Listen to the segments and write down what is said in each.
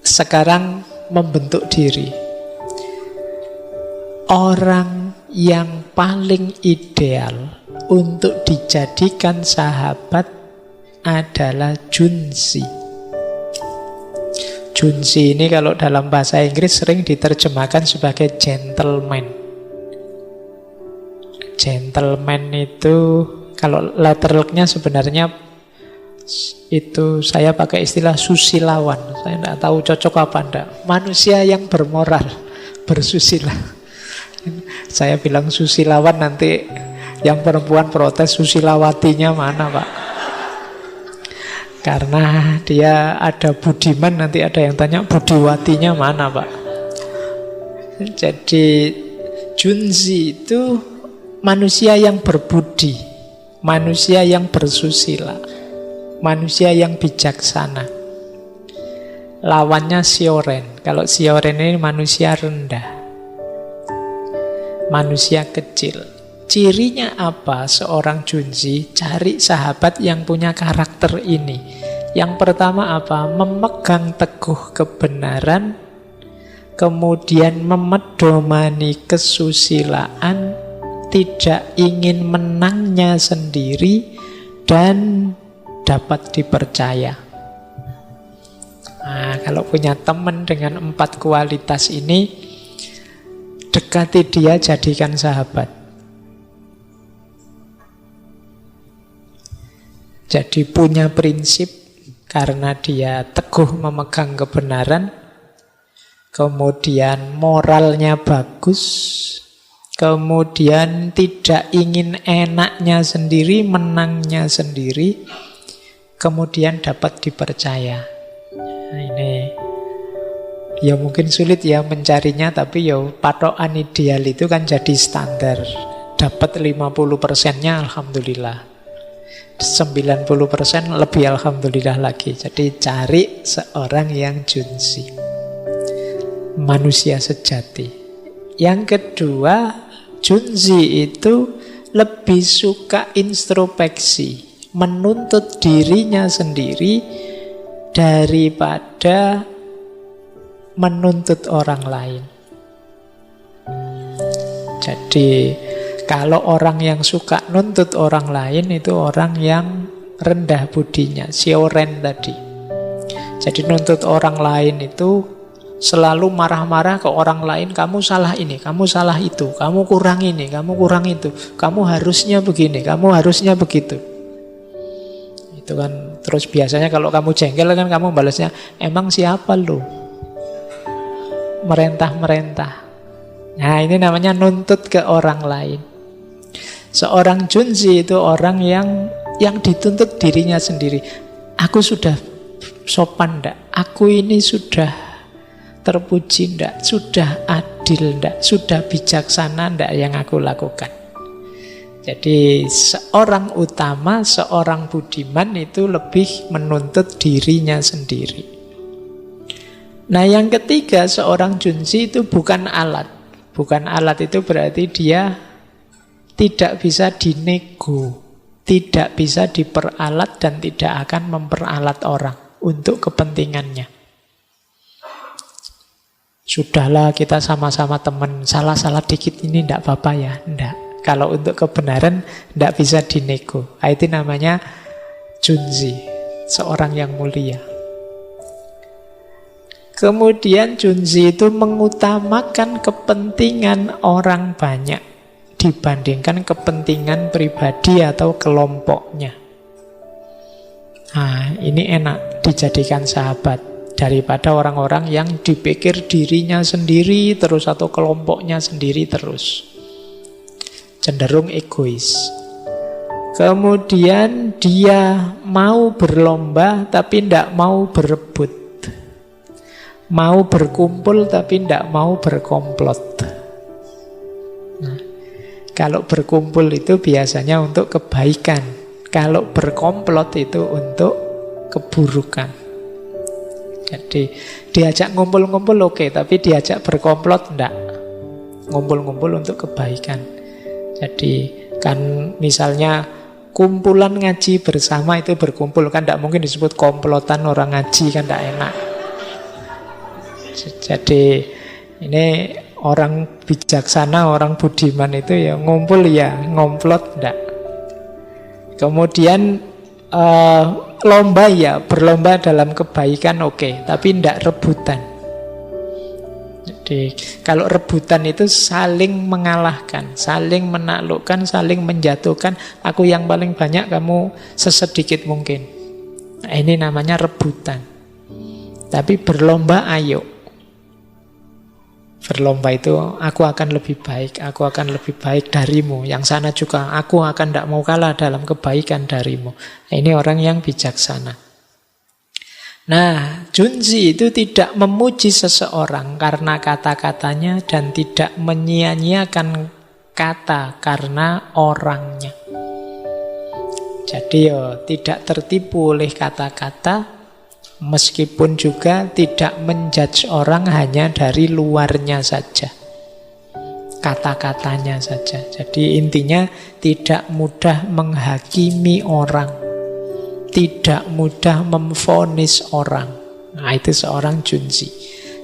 sekarang membentuk diri. Orang yang paling ideal untuk dijadikan sahabat adalah Junzi. Junzi ini kalau dalam bahasa Inggris sering diterjemahkan sebagai gentleman. Gentleman itu kalau letterleknya sebenarnya itu saya pakai istilah susilawan. Saya tidak tahu cocok apa enggak. Manusia yang bermoral, bersusila. Saya bilang susilawan, nanti yang perempuan protes susilawatinya mana, Pak? Karena dia ada budiman, nanti ada yang tanya budiwatinya mana, Pak? Jadi Junzi itu manusia yang berbudi, manusia yang bersusila, manusia yang bijaksana. Lawannya Sioren. Kalau Sioren ini manusia rendah, manusia kecil. Cirinya apa seorang Junzi? Cari sahabat yang punya karakter ini. Yang pertama apa? Memegang teguh kebenaran, kemudian memedomani kesusilaan, tidak ingin menangnya sendiri, dan dapat dipercaya. Nah, kalau punya teman dengan 4 kualitas ini, dekati dia, jadikan sahabat. Jadi punya prinsip karena dia teguh memegang kebenaran, kemudian moralnya bagus, kemudian tidak ingin enaknya sendiri, menangnya sendiri, kemudian dapat dipercaya. Nah, ini ya mungkin sulit ya mencarinya, tapi ya patokan ideal itu kan jadi standar. Dapat 50%-nya alhamdulillah, 90% lebih alhamdulillah lagi. Jadi cari seorang yang Junzi, manusia sejati. Yang kedua, Junzi itu lebih suka introspeksi, menuntut dirinya sendiri daripada menuntut orang lain. Jadi kalau orang yang suka nuntut orang lain itu orang yang rendah budinya, Sioren tadi. Jadi nuntut orang lain itu selalu marah-marah ke orang lain, kamu salah ini, kamu salah itu, kamu kurang ini, kamu kurang itu, kamu harusnya begini, kamu harusnya begitu. Itu kan terus biasanya kalau kamu jengkel kan kamu balasnya, emang siapa lo? Merentah-merentah. Nah, ini namanya nuntut ke orang lain. Seorang Junzi itu orang yang dituntut dirinya sendiri. Aku sudah sopan ndak? Aku ini sudah terpuji ndak? Sudah adil ndak? Sudah bijaksana ndak yang aku lakukan? Jadi seorang utama, seorang budiman itu lebih menuntut dirinya sendiri. Nah, yang ketiga, seorang Junzi itu bukan alat. Bukan alat itu berarti dia tidak bisa dinego, tidak bisa diperalat, dan tidak akan memperalat orang untuk kepentingannya. Sudahlah, kita sama-sama teman, salah-salah dikit ini tidak apa-apa ya, tidak. Kalau untuk kebenaran tidak bisa dinego. Itu namanya Junzi, seorang yang mulia. Kemudian Junzi itu mengutamakan kepentingan orang banyak dibandingkan kepentingan pribadi atau kelompoknya. Nah, ini enak dijadikan sahabat daripada orang-orang yang dipikir dirinya sendiri terus atau kelompoknya sendiri terus. Cenderung egois. Kemudian dia mau berlomba tapi tidak mau berebut. Mau berkumpul tapi tidak mau berkomplot. Nah, kalau berkumpul itu biasanya untuk kebaikan. Kalau berkomplot itu untuk keburukan. Jadi diajak ngumpul-ngumpul oke, tapi diajak berkomplot enggak. Ngumpul-ngumpul untuk kebaikan. Jadi kan misalnya kumpulan ngaji bersama itu berkumpul, kan enggak mungkin disebut komplotan orang ngaji, kan enggak enak. Jadi ini orang bijaksana, orang budiman itu ya ngumpul ya, ngomplot enggak. Kemudian lomba ya, berlomba dalam kebaikan oke, tapi enggak rebutan. Jadi kalau rebutan itu saling mengalahkan, saling menaklukkan, saling menjatuhkan. Aku yang paling banyak, kamu sesedikit mungkin. Nah, ini namanya rebutan. Tapi berlomba ayo. Berlomba itu aku akan lebih baik, aku akan lebih baik darimu. Yang sana juga aku akan tidak mau kalah dalam kebaikan darimu. Nah, ini orang yang bijaksana. Nah, Junzi itu tidak memuji seseorang karena kata-katanya dan tidak menyia-nyiakan kata karena orangnya. Jadi tidak tertipu oleh kata-kata, meskipun juga tidak menjudge orang hanya dari luarnya saja, kata-katanya saja. Jadi intinya tidak mudah menghakimi orang, tidak mudah memvonis orang. Nah, itu seorang Junzi.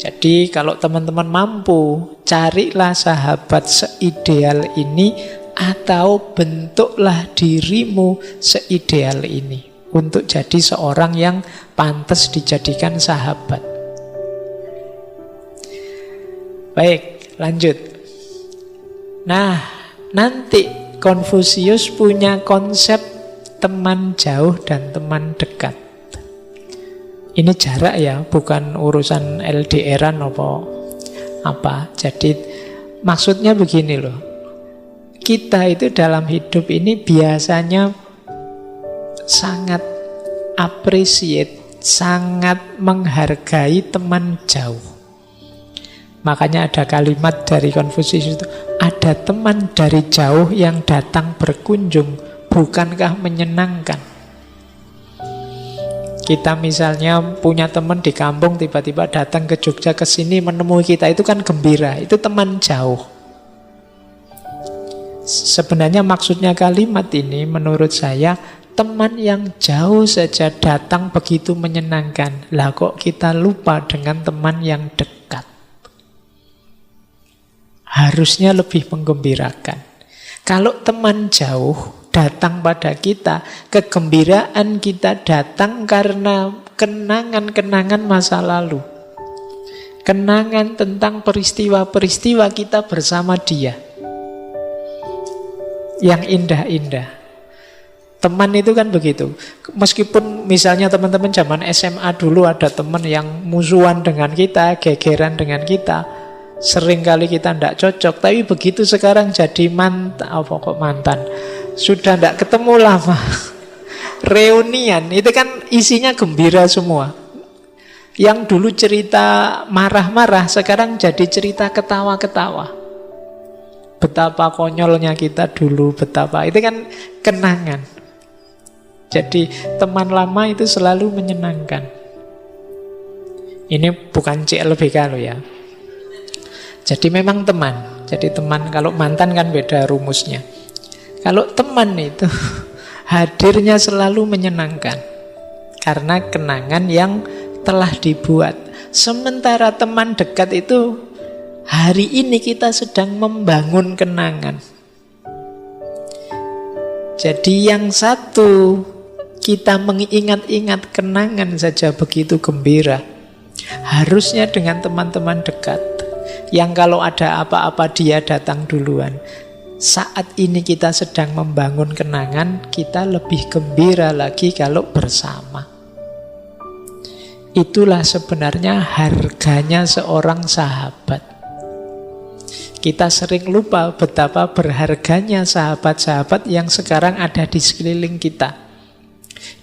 Jadi kalau teman-teman mampu, carilah sahabat seideal ini atau bentuklah dirimu seideal ini untuk jadi seorang yang pantas dijadikan sahabat. Baik, lanjut. Nah, nanti Konfusius punya konsep teman jauh dan teman dekat. Ini jarak ya, bukan urusan LDR-an apa. Jadi maksudnya begini loh. Kita itu dalam hidup ini biasanya sangat appreciate, sangat menghargai teman jauh. Makanya ada kalimat dari Konfusius itu, ada teman dari jauh yang datang berkunjung, bukankah menyenangkan? Kita misalnya punya teman di kampung, tiba-tiba datang ke Jogja, ke sini menemui kita, itu kan gembira, itu teman jauh. Sebenarnya maksudnya kalimat ini menurut saya, teman yang jauh saja datang begitu menyenangkan. Lah kok kita lupa dengan teman yang dekat? Harusnya lebih menggembirakan. Kalau teman jauh datang pada kita, kegembiraan kita datang karena kenangan-kenangan masa lalu. Kenangan tentang peristiwa-peristiwa kita bersama dia. Yang indah-indah. Teman itu kan begitu. Meskipun misalnya teman-teman zaman SMA dulu ada teman yang musuhan dengan kita, gegeran dengan kita, sering kali kita tidak cocok, tapi begitu sekarang jadi mantan, sudah tidak ketemu lama, reunian, itu kan isinya gembira semua. Yang dulu cerita marah-marah, sekarang jadi cerita ketawa-ketawa. Betapa konyolnya kita dulu, betapa, itu kan kenangan. Jadi teman lama itu selalu menyenangkan. Ini bukan CLBK loh ya. Jadi memang teman. Jadi teman, kalau mantan kan beda rumusnya. Kalau teman itu hadirnya selalu menyenangkan karena kenangan yang telah dibuat. Sementara teman dekat itu hari ini kita sedang membangun kenangan. Jadi yang satu kita mengingat-ingat kenangan saja begitu gembira. Harusnya dengan teman-teman dekat yang kalau ada apa-apa dia datang duluan. Saat ini kita sedang membangun kenangan, kita lebih gembira lagi kalau bersama. Itulah sebenarnya harganya seorang sahabat. Kita sering lupa betapa berharganya sahabat-sahabat yang sekarang ada di sekeliling kita.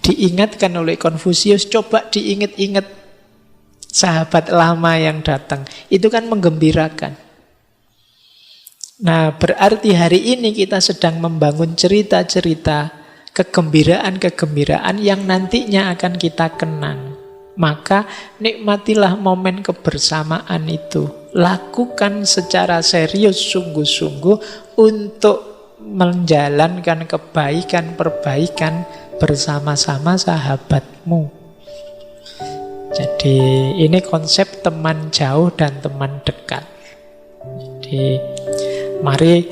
Diingatkan oleh Konfusius, coba diingat-ingat sahabat lama yang datang. Itu kan menggembirakan. Nah, berarti hari ini kita sedang membangun cerita-cerita kegembiraan-kegembiraan yang nantinya akan kita kenang. Maka nikmatilah momen kebersamaan itu. Lakukan secara serius, sungguh-sungguh untuk menjalankan kebaikan-perbaikan bersama-sama sahabatmu. Jadi ini konsep teman jauh dan teman dekat. Jadi mari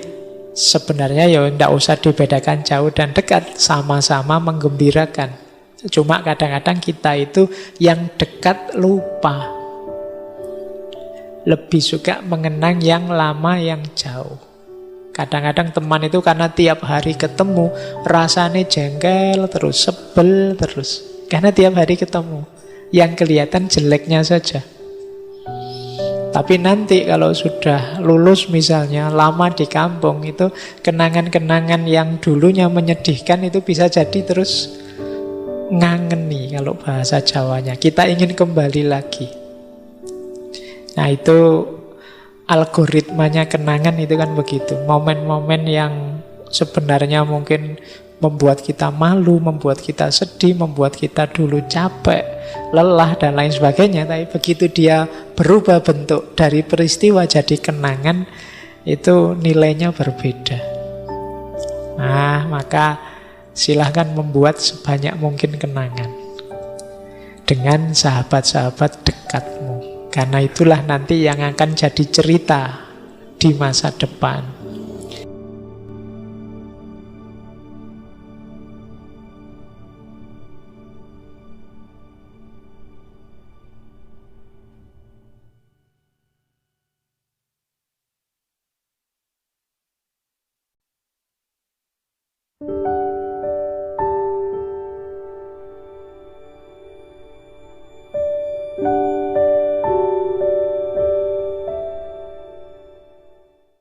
sebenarnya ya tidak usah dibedakan jauh dan dekat, sama-sama menggembirakan. Cuma kadang-kadang kita itu yang dekat lupa, lebih suka mengenang yang lama yang jauh. Kadang-kadang teman itu karena tiap hari ketemu rasanya jengkel terus, sebel terus, karena tiap hari ketemu. Yang kelihatan jeleknya saja. Tapi nanti kalau sudah lulus misalnya, lama di kampung, itu kenangan-kenangan yang dulunya menyedihkan itu bisa jadi terus ngangeni kalau bahasa Jawanya. Kita ingin kembali lagi. Nah itu algoritmanya kenangan itu kan begitu. Momen-momen yang sebenarnya mungkin membuat kita malu, membuat kita sedih, membuat kita dulu capek, lelah dan lain sebagainya. Tapi begitu dia berubah bentuk dari peristiwa jadi kenangan, itu nilainya berbeda. Nah maka silahkan membuat sebanyak mungkin kenangan dengan sahabat-sahabat dekatmu. Karena itulah nanti yang akan jadi cerita di masa depan.